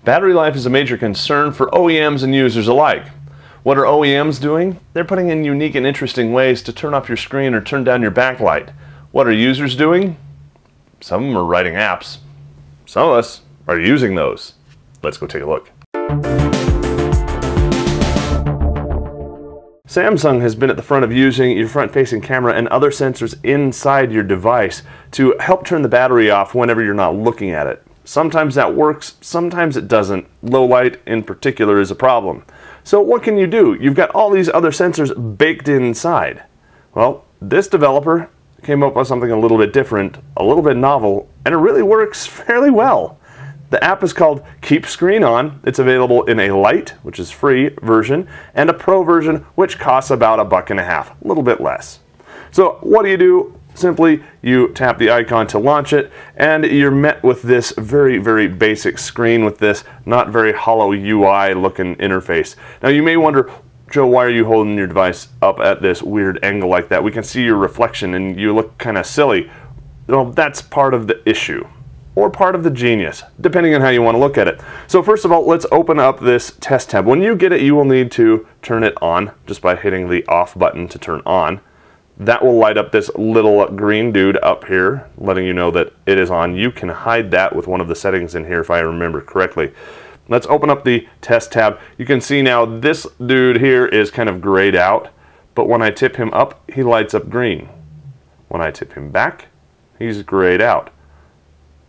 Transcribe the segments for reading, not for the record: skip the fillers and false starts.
Battery life is a major concern for OEMs and users alike. What are OEMs doing? They're putting in unique and interesting ways to turn off your screen or turn down your backlight. What are users doing? Some of them are writing apps. Some of us are using those. Let's go take a look. Samsung has been at the front of using your front-facing camera and other sensors inside your device to help turn the battery off whenever you're not looking at it. Sometimes that works, sometimes it doesn't. Low light in particular is a problem. So what can you do? You've got all these other sensors baked inside. Well, this developer came up with something a little bit different, a little bit novel, and it really works fairly well. The app is called Keep Screen On. It's available in a Lite, which is free version, and a Pro version, which costs about $1.50, a little bit less. So what do? Simply, you tap the icon to launch it, and you're met with this very, very basic screen with this not very hollow UI looking interface. Now you may wonder, Joe, why are you holding your device up at this weird angle like that? We can see your reflection and you look kind of silly. Well, that's part of the issue, or part of the genius, depending on how you want to look at it. So first of all, let's open up this test tab. When you get it, you will need to turn it on just by hitting the off button to turn on. That will light up this little green dude up here, letting you know that it is on. You can hide that with one of the settings in here if I remember correctly. Let's open up the test tab. You can see now this dude here is kind of grayed out, but when I tip him up, he lights up green. When I tip him back, he's grayed out.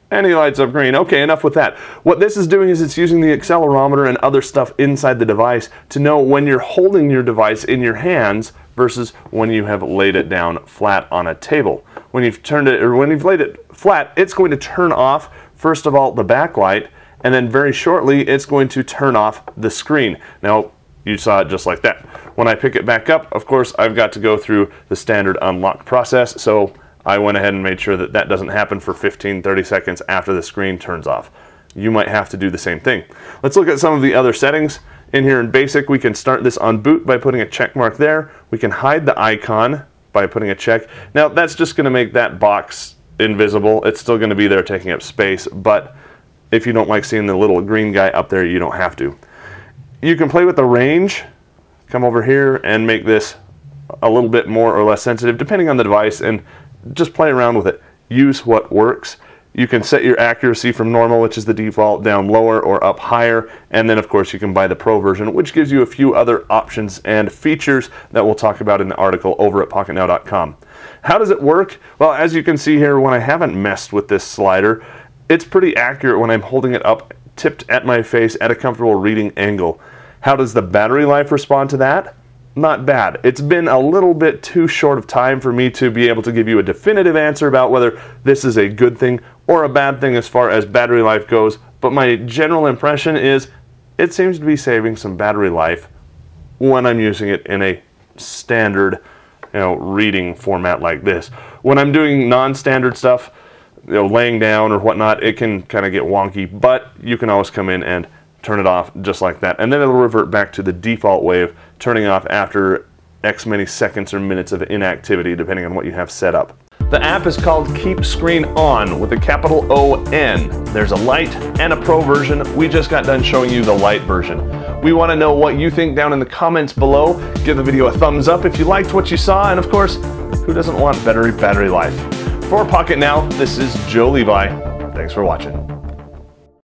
And he lights up green. Okay, enough with that. What this is doing is it's using the accelerometer and other stuff inside the device to know when you're holding your device in your hands versus when you have laid it down flat on a table. When you've turned it, or when you've laid it flat, it's going to turn off, first of all, the backlight, and then very shortly, it's going to turn off the screen. Now, you saw it just like that. When I pick it back up, of course, I've got to go through the standard unlock process, so I went ahead and made sure that that doesn't happen for 15-30 seconds after the screen turns off. You might have to do the same thing. Let's look at some of the other settings. In here in basic, we can start this on boot by putting a check mark there. We can hide the icon by putting a check. Now that's just going to make that box invisible. It's still going to be there taking up space, but if you don't like seeing the little green guy up there, you don't have to. You can play with the range. Come over here and make this a little bit more or less sensitive depending on the device, and just play around with it. Use what works. You can set your accuracy from normal, which is the default, down lower or up higher, and then of course you can buy the Pro version, which gives you a few other options and features that we'll talk about in the article over at Pocketnow.com. How does it work? Well, as you can see here, when I haven't messed with this slider, it's pretty accurate when I'm holding it up, tipped at my face at a comfortable reading angle. How does the battery life respond to that? Not bad. It's been a little bit too short of time for me to be able to give you a definitive answer about whether this is a good thing or a bad thing as far as battery life goes, but my general impression is it seems to be saving some battery life when I'm using it in a standard, reading format like this. When I'm doing non-standard stuff, laying down or whatnot, it can kind of get wonky, but you can always come in and turn it off just like that, and then it'll revert back to the default way of turning off after X many seconds or minutes of inactivity, depending on what you have set up. The app is called Keep Screen On with a capital O-N. There's a Lite and a Pro version. We just got done showing you the Lite version. We want to know what you think down in the comments below. Give the video a thumbs up if you liked what you saw, and of course, who doesn't want better battery life? For Pocketnow, this is Joe Levi. Thanks for watching.